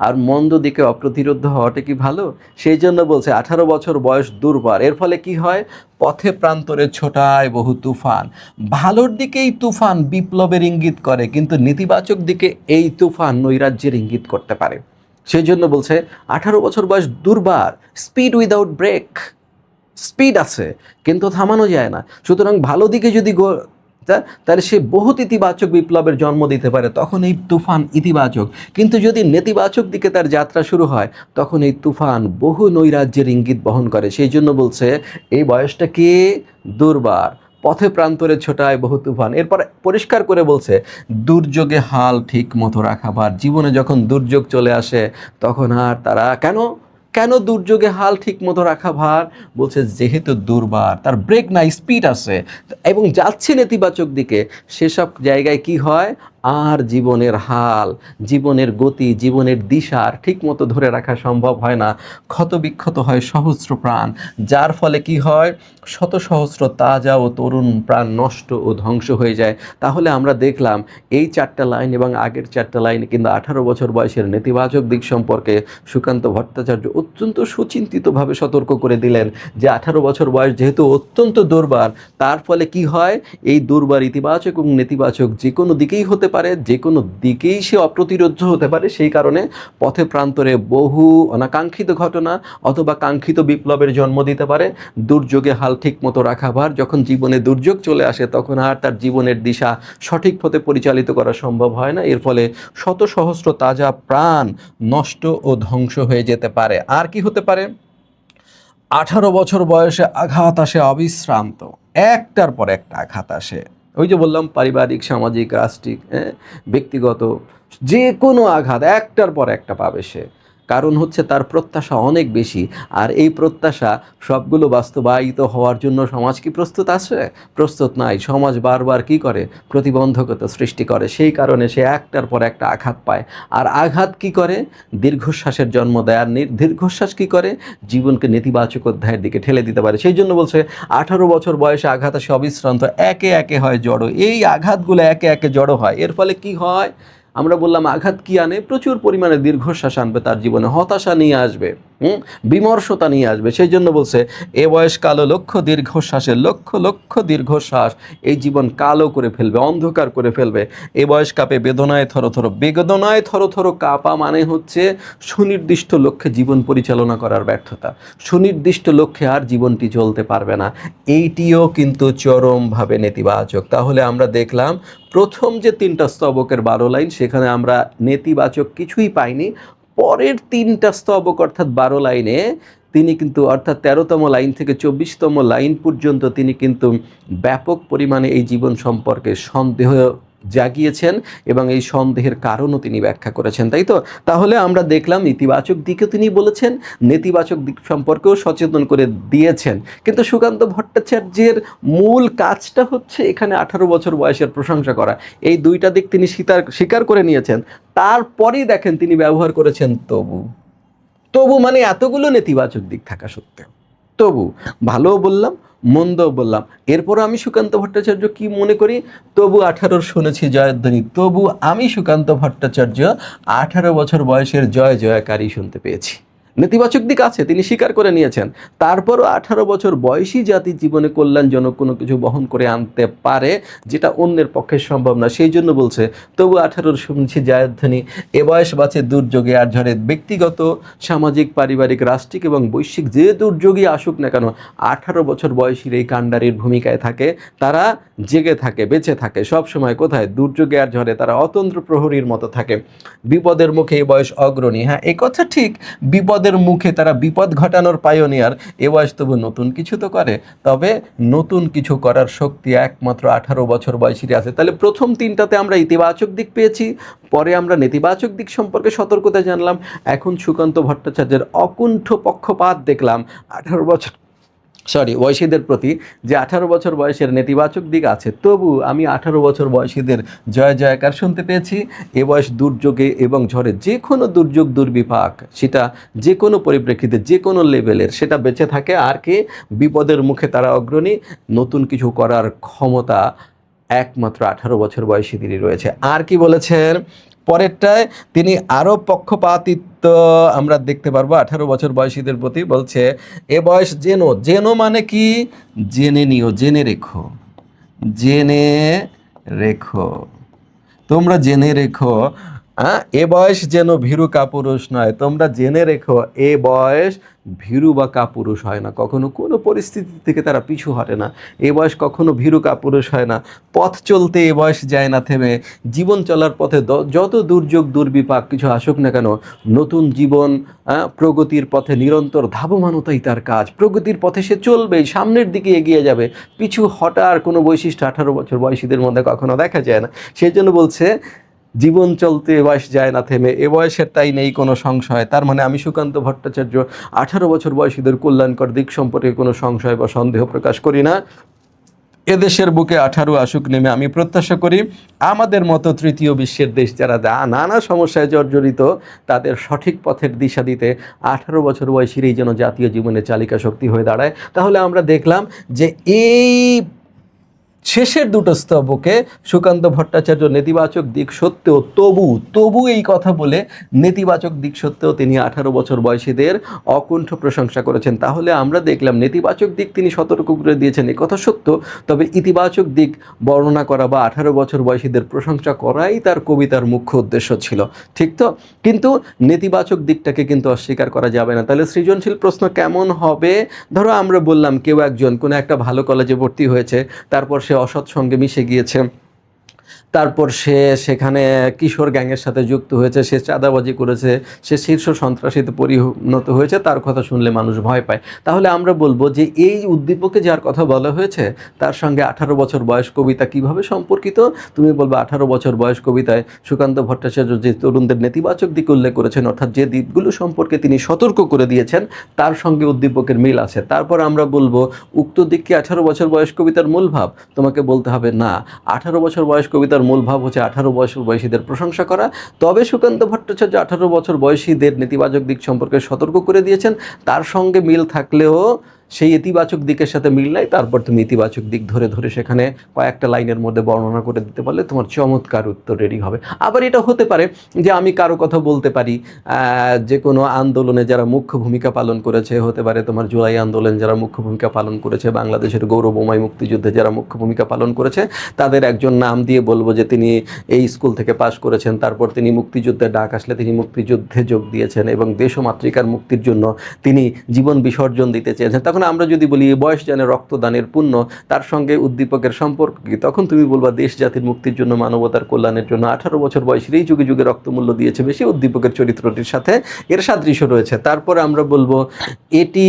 আর মন্দ দিকে অপ্রতিরোধ্য হওয়াটা কি ভালো? সেই জন্য বলছে 18 বছর বয়স দুর্বার। এর ফলে কি হয়? পথে প্রান্তরে ছোটায় বহু তুফান। ভালোর দিকেই তুফান বিপ্লবের ইঙ্গিত করে, কিন্তু নেতিবাচক দিকে এই তুফান নৈরাজ্যের ইঙ্গিত করতে পারে। সেই জন্য বলছে 18 বছর বয়স দুর্বার, স্পিড উইদাউট ব্রেক। স্পিড আছে কিন্তু থামানো যায় না। সুতরাং ভালো দিকে যদি তাহলে সে বহুত ইতিবাচক বিপ্লবের জন্ম দিতে পারে, তখন এই তুফান ইতিবাচক। কিন্তু যদি নেতিবাচক দিকে তার যাত্রা শুরু হয়, তখন এই তুফান বহু নৈরাজ্যের ইঙ্গিত বহন করে। সেই জন্য বলছে এই বয়সটা কি? দুর্বার, পথে প্রান্তরে ছোটায় বহু তুফান। এরপর পরিষ্কার করে বলছে দুর্যোগে হাল ঠিক মতো রাখাবার। জীবনে যখন দুর্যোগ চলে আসে তখন আর তারা কেন কেন দুর্যোগে হাল ঠিক মতো রাখা ভার? বলছে যেহেতু দুর্বার, তার ব্রেক নাই, স্পিড আছে এবং যাচ্ছে নেতিবাচক দিকে, সেসব জায়গায় কি হয়? আর জীবনের হাল, জীবনের গতি, জীবনের দিশা আর ঠিক মতো ধরে রাখা সম্ভব হয় না। ক্ষতবিক্ষত হয় সহস্র প্রাণ, যার ফলে কি হয়? শত সহস্র তাজা ও তরুণ প্রাণ নষ্ট ও ধ্বংস হয়ে যায়। তাহলে আমরা দেখলাম এই 4টা লাইন এবং আগের 4টা লাইনে কিন্তু 18 বছর বয়সের নেতিবাচক দিক সম্পর্কে সুকান্ত ভট্টাচার্য অত্যন্ত সুচিন্তিতভাবে সতর্ক করে দিলেন যে 18 বছর বয়স যেহেতু অত্যন্ত দুর্বার, তার ফলে কি হয়? এই দুর্বার ইতিবাচক এবং নেতিবাচক যে কোনো দিকেই হতে পারে, যে কোনো দিকেই সে অপ্রতিরোধ্য হতে পারে। সেই কারণে পথে প্রান্তরে বহু অনাকাঙ্ক্ষিত ঘটনা অথবা কাঙ্ক্ষিত বিপ্লবের জন্ম দিতে পারে। দুর্যোগে হাল ঠিক মতো রাখা ভার। যখন জীবনে দুর্যোগ চলে আসে তখন আর তার জীবনের দিশা সঠিক পথে পরিচালিত করা সম্ভব হয় না। এর ফলে শত সহস্র তাজা প্রাণ নষ্ট ও ধ্বংস হয়ে যেতে পারে। আর কি হতে পারে? 18 বছর বয়সে আঘাত আসে অবিশ্রান্ত, একটার পর একটা আঘাত আসে। ওই যে বললাম পারিবারিক, সামাজিক, রাষ্ট্রিক, ব্যক্তিগত, যে কোনো আঘাত একটার পর একটা পাবে সে। কারণ হচ্ছে তার প্রত্যাশা অনেক বেশি, আর এই প্রত্যাশা সবগুলো বাস্তবায়িত হওয়ার জন্য সমাজ কি প্রস্তুত আছে? প্রস্তুত নাই। সমাজ বারবার কি করে? প্রতিবন্ধকতা সৃষ্টি করে। সেই কারণে সে একটার পর একটা আঘাত পায়, আর আঘাত কি করে? দীর্ঘশ্বাসের জন্ম দেয়, আর দীর্ঘশ্বাস কি করে? জীবনকে নেতিবাচক অধ্যায়ের দিকে ঠেলে দিতে পারে। সেই জন্য বলছে 18 বছর বয়সে আঘাত আসে অবিশ্রান্ত, একে একে হয় জড়ো। এই আঘাতগুলো একে একে জড়ো হয়, এর ফলে কি হয়? আমরা বললাম আঘাত কি আনে? প্রচুর পরিমাণে দীর্ঘশ্বাস আনবে তার জীবনে, হতাশা নিয়ে আসবে, বিমর্ষতা নিয়ে আসবে। সেই জন্য বলছে এ বয়স কালো লক্ষ্য দীর্ঘশ্বাসের, লক্ষ লক্ষ দীর্ঘশ্বাস এই জীবন কালো করে ফেলবে, অন্ধকার করে ফেলবে। এ বয়স কাঁপে বেদনায় থরথর। বেদনায় থরথর কাঁপা মানে হচ্ছে সুনির্দিষ্ট লক্ষ্যে জীবন পরিচালনা করার ব্যর্থতা। সুনির্দিষ্ট লক্ষ্যে আর জীবনটি চলতে পারবে না। এইটিও কিন্তু চরমভাবে নেতিবাচক। তাহলে আমরা দেখলাম প্রথম যে 3টা স্তবকের 12 লাইন, সেখানে আমরা নেতিবাচক কিছুই পাইনি। পরের 3টা স্তবক অর্থাৎ 12 লাইনে তিনি কিন্তু, অর্থাৎ 13তম লাইন থেকে 24তম লাইন পর্যন্ত তিনি কিন্তু ব্যাপক পরিমাণে এই জীবন সম্পর্কে সন্দেহ জাগিয়েছেন এবং এই সন্দেহের কারণও তিনি ব্যাখ্যা করেছেন, তাই তো? তাহলে আমরা দেখলাম ইতিবাচক দিকেও তিনি বলেছেন, নেতিবাচক দিক সম্পর্কেও সচেতন করে দিয়েছেন। কিন্তু সুকান্ত ভট্টাচার্যের মূল কাজটা হচ্ছে এখানে 18 বছর বয়সের প্রশংসা করা। এই 2টা দিক তিনি স্বীকার করে নিয়েছেন। তারপরেই দেখেন তিনি ব্যবহার করেছেন তবু। তবু মানে এতগুলো নেতিবাচক দিক থাকা সত্ত্বেও তবু, ভালোও বললাম, মন্দও বললাম। এরপর আমি সুকান্ত ভট্টাচার্য কি মনে করি? তবু 18 শুনেছি জয়ধ্বনি। তবু আমি সুকান্ত ভট্টাচার্য 18 বছর বয়সের জয় জয়কারী শুনতে পেয়েছি। নেতিবাচক দিক আছে, তিনি স্বীকার করে নিয়েছেন। তারপরও 18 বছর বয়সী জাতির জীবনে কল্যাণজনক কোনো কিছু বহন করে আনতে পারে, যেটা অন্যের পক্ষে সম্ভব না। সেই জন্য বলছে তবু 18 শুনছি জয়ধ্বনি। এ বয়স বাঁচে দুর্যোগে আর ঝড়ে। ব্যক্তিগত, সামাজিক, পারিবারিক, রাষ্ট্রিক এবং বৈশ্বিক যে দুর্যোগই আসুক না কেন, 18 বছর বয়সীর এই কাণ্ডারির ভূমিকায় থাকে। তারা জেগে থাকে, বেঁচে থাকে সব সময়। কোথায়? দুর্যোগে আর ঝড়ে তারা অতন্ত্র প্রহরীর মতো থাকে। বিপদের মুখে এই বয়স অগ্রণী। হ্যাঁ, এই কথা ঠিক, বিপদের মুখে তারা বিপদ ঘটানোর পায়োনিয়ার। এ বয়স তবু নতুন কিছু তো করে, তবে নতুন কিছু করার শক্তি একমাত্র 18 বছর বয়সীরই আছে। তাহলে প্রথম 3টাতে আমরা ইতিবাচক দিক পেয়েছি, পরে আমরা নেতিবাচক দিক সম্পর্কে সতর্কতা জানলাম। এখন সুকান্ত ভট্টাচার্যের অকুণ্ঠ পক্ষপাত দেখলাম 18 বছর বয়সীদের প্রতি, যে 18 বছর বয়সের নেতিবাচক দিক আছে। তবু আমি 18 বছর বয়সীদের জয় জয়কার শুনতে পেয়েছি। এ বয়স দুর্যোগে এবং ঝড়ে, যে কোনো দুর্যোগ দুর্বিপাক, সেটা যে কোনো পরিপ্রেক্ষিতে, যে কোনো লেভেলের, সেটা বেঁচে থাকে। আর কি? বিপদের মুখে তারা অগ্রণী। নতুন কিছু করার ক্ষমতা একমাত্র 18 বছর বয়সীদেরই রয়েছে। আর কি বলেছেন পরেরটায়? তিনি আরও পক্ষপাতিত্ব আমরা দেখতে পারবো 18 বছর বয়সীদের প্রতি। বলছে এ বয়স জেনো মানে কি? জেনে নিও, জেনে রেখো, জেনে রেখো, তোমরা জেনে রেখো। এ বয়স যেন ভীরু কাপুরুষ নয়। তোমরা জেনে রেখো, এ বয়স ভীরু বা কাপুরুষ হয় না কখনো। কোনো পরিস্থিতি থেকে তারা পিছু হটে না। এ বয়স কখনো ভীরু কাপুরুষ হয় না। পথ চলতে এ বয়স যায় না থেমে। জীবন চলার পথে যত দুর্যোগ দুর্বিপাক কিছু আসুক না কেন, নতুন জীবন, প্রগতির পথে নিরন্তর ধাবমানতাই তার কাজ। প্রগতির পথে সে চলবেই, সামনের দিকে এগিয়ে যাবে। পিছু হটার কোনো বৈশিষ্ট্য 18 বছর বয়সীদের মধ্যে কখনো দেখা যায় না। সেই জন্য বলছে জীবন চলতে এ বয়স যায় না থেমে। এ বয়সের তাই নেই কোনো সংশয়। তার মানে আমি সুকান্ত ভট্টাচার্য 18 বছর বয়সীদের কল্যাণকর দিক সম্পর্কে কোনো সংশয় বা সন্দেহ প্রকাশ করি না। এদেশের বুকে 18 আসুক নেমে। আমি প্রত্যাশা করি আমাদের মতো তৃতীয় বিশ্বের দেশ যারা নানা সমস্যায় জর্জরিত, তাদের সঠিক পথের দিশা দিতে 18 বছর বয়সীরই যেন জাতীয় জীবনে চালিকা শক্তি হয়ে দাঁড়ায়। তাহলে আমরা দেখলাম যে এই শেষের 2টো স্তবকে সুকান্ত ভট্টাচার্য নেতিবাচক দিক সত্ত্বেও তবু এই কথা বলে নেতিবাচক দিক সত্ত্বেও তিনি 18 বছর বয়সীদের অকুণ্ঠ প্রশংসা করেছেন। তাহলে আমরা দেখলাম নেতিবাচক দিক তিনি সতর্ক করে দিয়েছেন, এ কথা সত্য। তবে ইতিবাচক দিক বর্ণনা করা বা 18 বছর বয়সীদের প্রশংসা করাই তার কবিতার মুখ্য উদ্দেশ্য ছিল, ঠিক তো? কিন্তু নেতিবাচক দিকটাকে কিন্তু অস্বীকার করা যাবে না। তাহলে সৃজনশীল প্রশ্ন কেমন হবে? ধরো আমরা বললাম কেউ একজন কোনো একটা ভালো কলেজে ভর্তি হয়েছে, তারপর সে অসৎ সঙ্গে মিশে গিয়েছে, তারপর সে সেখানে কিশোর গ্যাংয়ের সাথে যুক্ত হয়েছে, সে চাঁদাবাজি করেছে, সে শীর্ষ সন্ত্রাসীতে পরিণত হয়েছে, তার কথা শুনলে মানুষ ভয় পায়। তাহলে আমরা বলবো যে এই উদ্দীপকে যার কথা বলা হয়েছে তার সঙ্গে 18 বছর বয়স কবিতা কিভাবে সম্পর্কিত? তুমি বলবো 18 বছর বয়স কবিতায় সুকান্ত ভট্টাচার্য যে তরুণদের নেতিবাচক দিক উল্লেখ করেছেন, অর্থাৎ যে দিকগুলো সম্পর্কে তিনি সতর্ক করে দিয়েছেন, তার সঙ্গে উদ্দীপকের মিল আছে। তারপর আমরা বলবো উক্ত দিক কি 18 বছর বয়স কবিতার মূল ভাব? তোমাকে বলতে হবে না, 18 বছর বয়স কবিতার মূল ভাব হচ্ছে 18 বছর বয়সীদের প্রশংসা করা। তবে সুকান্ত ভট্টাচার্য 18 বছর বয়সীদের নেতিবাচক দিক সম্পর্কে সতর্ক করে দিয়েছেন, তার সঙ্গে মিল থাকলেও সেই ইতিবাচক দিকের সাথে মিল নাই। তারপর তুমি ইতিবাচক দিক ধরে ধরে সেখানে কয়েকটা লাইনের মধ্যে বর্ণনা করে দিতে পারলে তোমার চমৎকার উত্তর রেডি হবে। আবার এটা হতে পারে যে আমি কারো কথা বলতে পারি, যে কোনো আন্দোলনে যারা মুখ্য ভূমিকা পালন করেছে, হতে পারে তোমার জুলাই আন্দোলন যারা মুখ্য ভূমিকা পালন করেছে, বাংলাদেশের গৌরবময় মুক্তিযুদ্ধে যারা মুখ্য ভূমিকা পালন করেছে, তাদের একজন নাম দিয়ে বলবো যে তিনি এই স্কুল থেকে পাশ করেছেন, তারপর তিনি মুক্তিযুদ্ধের ডাক আসলে তিনি মুক্তিযুদ্ধে যোগ দিয়েছেন এবং দেশ ও মাতৃকার মুক্তির জন্য তিনি জীবন বিসর্জন দিতে চেয়েছেন। তখন আমরা যদি বলি বয়স জানে রক্তদানের পুণ্য, তার সঙ্গে উদ্দীপকের সম্পর্ক কি? তখন তুমি বলবা দেশ জাতির মুক্তির জন্য, মানবতার কল্যাণের জন্য 18 বছর বয়সের এই যুগে যুগে রক্তমূল্য দিয়েছে বেশি, উদ্দীপকের চরিত্রটির সাথে এর সাদৃশ্য রয়েছে। তারপরে আমরা বলবো এটি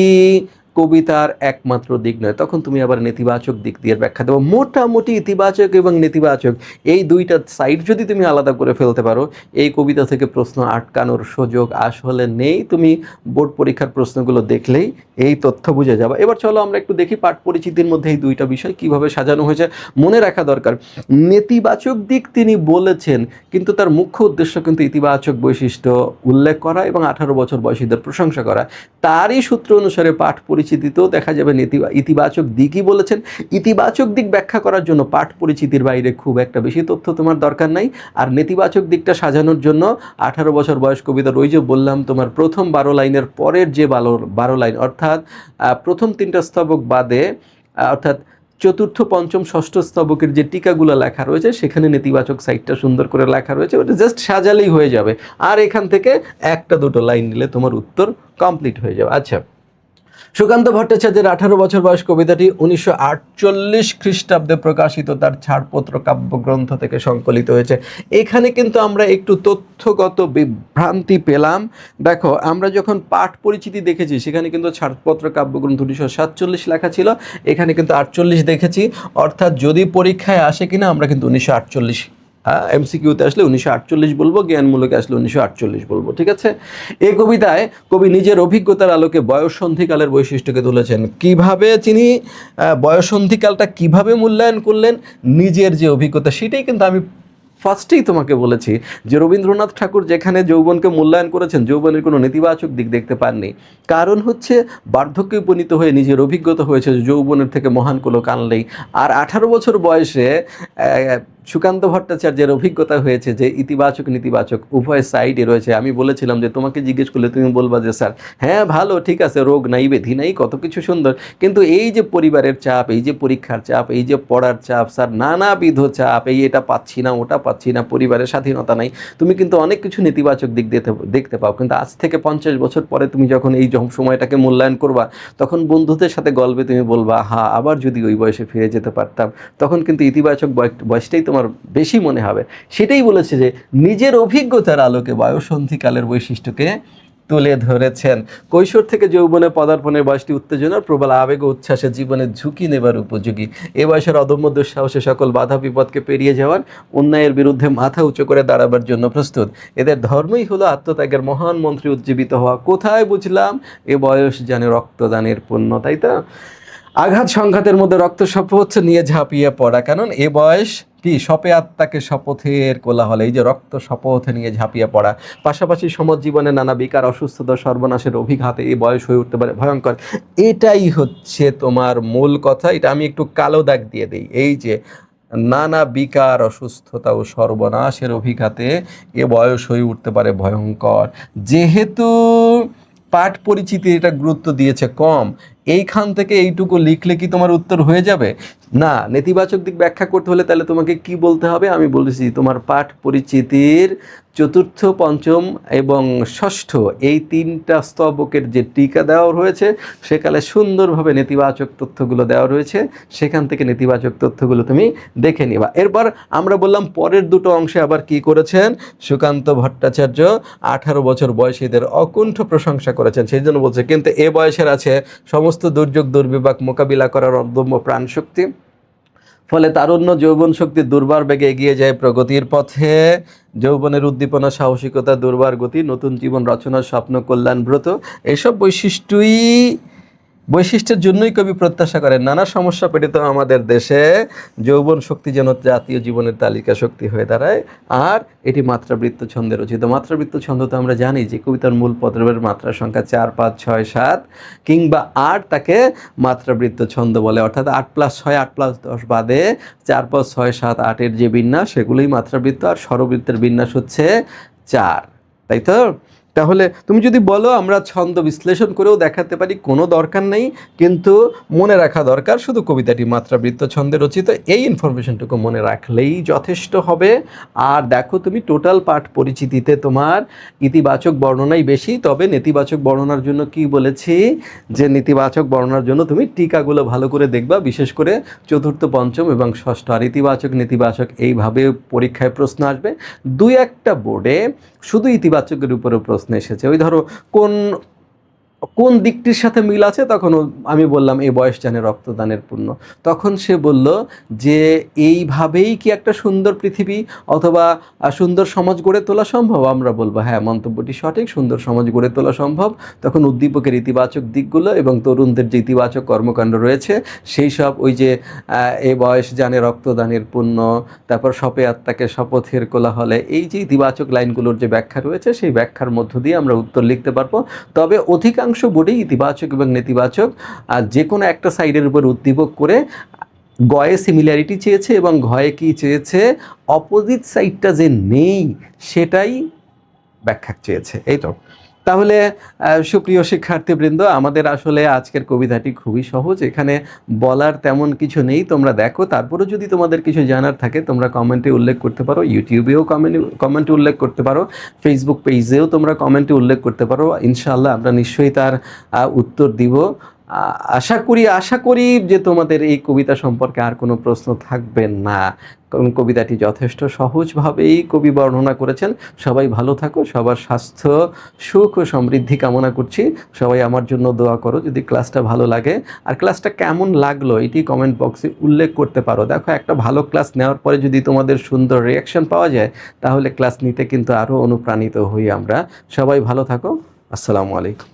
কবিতার একমাত্র দিক নয়, তখন তুমি আবার নেতিবাচক দিক দিয়ে ব্যাখ্যা দেবো। মোটামুটি ইতিবাচক এবং নেতিবাচক এই দুইটা সাইড যদি তুমি আলাদা করে ফেলতে পারো, এই কবিতা থেকে প্রশ্ন আটকানোর সুযোগ আসলে নেই। তুমি বোর্ড পরীক্ষার প্রশ্নগুলো দেখলেই এই তথ্য বুঝে যাবে। এবার চলো আমরা একটু দেখি পাঠ পরিচিতির মধ্যে এই দুইটা বিষয় কিভাবে সাজানো হয়েছে। মনে রাখা দরকার, নেতিবাচক দিক তিনি বলেছেন, কিন্তু তার মুখ্য উদ্দেশ্য কিন্তু ইতিবাচক বৈশিষ্ট্য উল্লেখ করা এবং 18 বছর বয়সীদের প্রশংসা করা। তারই সূত্র অনুসারে পাঠ পরিচিতিতেও দেখা যাবে ইতিবাচক দিকই বলেছেন। ইতিবাচক দিক ব্যাখ্যা করার জন্য পাঠ পরিচিতির বাইরে খুব একটা বেশি তথ্য তোমার দরকার নাই। আর নেতিবাচক দিকটা সাজানোর জন্য 18 বছর বয়স কবিতার ওই যে বললাম তোমার প্রথম 12 লাইনের পরের যে 12 লাইন, অর্থাৎ প্রথম 3টা স্তবক বাদে, অর্থাৎ চতুর্থ পঞ্চম ষষ্ঠ স্তবকের যে টিকাগুলো লেখা রয়েছে সেখানে নেতিবাচক সাইডটা সুন্দর করে লেখা রয়েছে, ওটা জাস্ট সাজালেই হয়ে যাবে। আর এখান থেকে একটা দুটো লাইন নিলে তোমার উত্তর কমপ্লিট হয়ে যাবে। আচ্ছা, সুকান্ত ভট্টাচার্যের 18 বছর বয়স কবিতাটি 1948 খ্রিস্টাব্দে প্রকাশিত তার ছাড়পত্র কাব্যগ্রন্থ থেকে সংকলিত হয়েছে। এখানে কিন্তু আমরা একটু তথ্যগত বিভ্রান্তি পেলাম। দেখো, আমরা যখন পাঠ পরিচিতি দেখেছি সেখানে কিন্তু ছাড়পত্র কাব্যগ্রন্থ 1947 লেখা ছিল, এখানে কিন্তু 48 দেখেছি। অর্থাৎ যদি পরীক্ষায় আসে কিনা আমরা কিন্তু 1948, এমসিকিউতে আসলে 1948 বলবো, জ্ঞানমূলকে আসলে 1948 বলবো। ঠিক আছে। এই কবিতায় কবি নিজের অভিজ্ঞতার আলোকে বয়ঃসন্ধিকালের বৈশিষ্ট্যকে তুলেছেন। কিভাবে তিনি বয়ঃসন্ধিকালটা কিভাবে মূল্যায়ন করলেন, নিজের যে অভিজ্ঞতা সেটাই কিন্তু আমি ফার্স্টেই তোমাকে বলেছি যে রবীন্দ্রনাথ ঠাকুর যেখানে যৌবনকে মূল্যায়ন করেছেন, যৌবনের কোনো নেতিবাচক দিক দেখতে পাননি। কারণ হচ্ছে বার্ধক্যে উপনীত হয়ে নিজের অভিজ্ঞতা হয়েছে যৌবনের থেকে মহান কোনো কাল নেই। আর 18 বছর বয়সে সুকান্ত ভট্টাচার্যের অভিজ্ঞতা হয়েছে যে ইতিবাচক নেতিবাচক উভয় সাইডে রয়েছে। আমি বলেছিলাম যে তোমাকে জিজ্ঞেস করলে তুমি বলবা যে স্যার হ্যাঁ ভালো, ঠিক আছে, রোগ নাই ব্যাধি নাই, কত কিছু সুন্দর, কিন্তু এই যে পরিবারের চাপ, এই যে পরীক্ষার চাপ, এই যে পড়ার চাপ, স্যার নানাবিধ চাপ, এই এটা পাচ্ছি না ওটা পাচ্ছি না, পরিবারের স্বাধীনতা নাই, তুমি কিন্তু অনেক কিছু নেতিবাচক দিক দেখতে পাও। কিন্তু আজ থেকে 50 বছর পরে তুমি যখন এই সময়টাকে মূল্যায়ন করবা, তখন বন্ধুদের সাথে গল্পে তুমি বলবা হ্যাঁ আবার যদি ওই বয়সে ফিরে যেতে পারতাম, তখন কিন্তু ইতিবাচক বয়সটাই তোমার বেশি মনে হবে। সেটাই বলেছে যে নিজের অভিজ্ঞতার আলোকে বয়ঃসন্ধিকালের বৈশিষ্ট্যকে তুলে ধরেছেন। কৈশোর থেকে যৌবনে পদার্পণের বয়সটি উত্তেজনার প্রবল আবেগ ও উচ্ছ্বাসে জীবনের ঝুঁকি নেবার উপযোগী। এ বয়সের অদম্য দুঃসাহসে সকল বাধা বিপদকে পেরিয়ে যাওয়ার, অন্যায়ের বিরুদ্ধে মাথা উঁচু করে দাঁড়াবার জন্য প্রস্তুত। এদের ধর্মই হলো আত্মত্যাগের মহান মন্ত্রে উজ্জীবিত হওয়া। কোথায় বুঝলাম? এ বয়স জানে রক্তদানের পুণ্য, তাই তো? আঘাত সংঘাতের মধ্যে রক্ত শপথ নিয়ে ঝাঁপিয়ে পড়া, কারণ এ বয়স কি শপে আত্মাকে শপথের কোলাহল, এই যে রক্ত শপথ নিয়ে ঝাঁপিয়ে পড়া। পাশাপাশি সমাজ জীবনে নানা বিকার অসুস্থতা সর্বনাশের অভিঘাতে এই বয়স হয়ে উঠতে পারে ভয়ঙ্কর। এটাই হচ্ছে তোমার মূল কথা। এটা আমি একটু কালো দাগ দিয়ে দিই, এই যে নানা বিকার অসুস্থতা ও সর্বনাশের অভিঘাতে এ বয়স হয়ে উঠতে পারে ভয়ঙ্কর। যেহেতু পাঠ পরিচিতি এটা গুরুত্ব দিয়েছে কম, এইখান থেকে এইটুকু লিখলে কি তোমার উত্তর হয়ে যাবে? না, নেতিবাচক দিক ব্যাখ্যা করতে হলে তাহলে তোমাকে কি বলতে হবে? আমি বলেছি তোমার পাঠ পরিচিতির চতুর্থ, পঞ্চম এবং ষষ্ঠ এই 3টা স্তবকের যে টিকা দেওয়া রয়েছে সেকালে সুন্দরভাবে নেতিবাচক তথ্যগুলো দেওয়া রয়েছে, সেখান থেকে নেতিবাচক তথ্যগুলো তুমি দেখে নিবা। এরপর আমরা বললাম পরের দুটো অংশে আবার কি করেছেন, সুকান্ত ভট্টাচার্য 18 বছর বয়সীদের অকুণ্ঠ প্রশংসা করেছেন। সেই জন্য বলছে কিন্তু এ বয়সের আছে সমস্ত দুর্যোগ দুর্বিপাক মোকাবিলা করার অদম্য প্রাণশক্তি, ফলে তারুণ্য যৌবন শক্তি দুর্বার বেগে এগিয়ে যায় প্রগতির পথে। যৌবনের উদ্দীপনা, সাহসিকতা, দুর্বার গতি, নতুন জীবন রচনার স্বপ্ন, কল্যাণ ব্রত, এইসব বৈশিষ্ট্যের জন্যই কবি প্রত্যাশা করেন নানা সমস্যা পীড়িত আমাদের দেশে যৌবন শক্তি যেন জাতীয় জীবনের তালিকা শক্তি হয়ে দাঁড়ায়। আর এটি মাত্রাবৃত্ত ছন্দে রচিত। মাত্রাবৃত্ত ছন্দ তো আমরা জানি যে কবিতার মূল পদবের মাত্রার সংখ্যা 4, 5, 6, 7 কিংবা 8, তাকে মাত্রাবৃত্ত ছন্দ বলে। অর্থাৎ 8 + 6, 8 + 10 বাদে 4, 5, 6, 7, 8-এর যে বিন্যাস সেগুলোই মাত্রাবৃত্ত, আর স্বরবৃত্তের বিন্যাস হচ্ছে 4, তাই তো? তাহলে তুমি যদি বলো আমরা ছন্দ বিশ্লেষণ করেও দেখাতে পারি, কোনো দরকার নেই, কিন্তু মনে রাখা দরকার শুধু কবিতাটি মাত্রাবৃত্ত ছন্দে রচিত, এই ইনফরমেশনটুকু মনে রাখলেই যথেষ্ট হবে। আর দেখো তুমি টোটাল পাঠ পরিচিতিতে তোমার ইতিবাচক বর্ণনাই বেশি, তবে নেতিবাচক বর্ণনার জন্য কি বলেছি যে নেতিবাচক বর্ণনার জন্য তুমি টিকাগুলো ভালো করে দেখবা, বিশেষ করে চতুর্থ, পঞ্চম এবং ষষ্ঠ। আর ইতিবাচক নেতিবাচক এইভাবে পরীক্ষায় প্রশ্ন আসবে। 2-1টা বোর্ডে শুধু ইতিবাচকের উপরে প্রশ্ন এসেছে। ওই ধরো কোন দিকটির সাথে মিল আছে, তখন আমি বললাম এই বয়স জানে রক্তদানের পুণ্য, তখন সে বলল যে এইভাবেই কি একটা সুন্দর পৃথিবী অথবা সুন্দর সমাজ গড়ে তোলা সম্ভব? আমরা বলবো হ্যাঁ, মন্তব্যটি সঠিক, সুন্দর সমাজ গড়ে তোলা সম্ভব। তখন উদ্দীপকের ইতিবাচক দিকগুলো এবং তরুণদের যে ইতিবাচক কর্মকাণ্ড রয়েছে সেই সব, ওই যে এই বয়স জানে রক্তদানের পুণ্য, তারপর শপে আত্মাকে শপথের কোলাহলে, এই যে ইতিবাচক লাইনগুলোর যে ব্যাখ্যা রয়েছে সেই ব্যাখ্যার মধ্য দিয়ে আমরা উত্তর লিখতে পারবো। তবে অধিকাংশ বোর্ডেই ইতিবাচক এবং নেতিবাচক যে কোনো একটা সাইডের উপর উদ্দীপক করে গয়ে সিমিলারিটি চেয়েছে এবং ঘয়ে কি চেয়েছে, অপোজিট সাইডটা যে নেই সেটাই ব্যাখ্যা চেয়েছে। এই তো। তাহলে সুপ্রিয় শিক্ষার্থীবৃন্দ, আমাদের আসলে আজকের কবিতাটি খুবই সহজ, এখানে বলার তেমন কিছু নেই। তোমরা দেখো, তারপরেও যদি তোমাদের কিছু জানার থাকে তোমরা কমেন্টে উল্লেখ করতে পারো, ইউটিউবেও কমেন্টে উল্লেখ করতে পারো, ফেসবুক পেজেও তোমরা কমেন্টে উল্লেখ করতে পারো। ইনশাআল্লাহ আমরা নিশ্চয়ই তার উত্তর দিব। আশা করি যে তোমাদের এই কবিতা সম্পর্কে আর কোনো প্রশ্ন থাকবে না, কারণ কবিতাটি যথেষ্ট সহজভাবেই কবি বর্ণনা করেছেন। সবাই ভালো থাকো, সবার স্বাস্থ্য, সুখ ও সমৃদ্ধি কামনা করছি। সবাই আমার জন্য দোয়া করো। যদি ক্লাসটা ভালো লাগে, আর ক্লাসটা কেমন লাগলো এটি কমেন্ট বক্সে উল্লেখ করতে পারো। দেখো, একটা ভালো ক্লাস নেওয়ার পরে যদি তোমাদের সুন্দর রিয়াকশন পাওয়া যায় তাহলে ক্লাস নিতে কিন্তু আরও অনুপ্রাণিত হই আমরা। সবাই ভালো থাকো। আসসালামু আলাইকুম।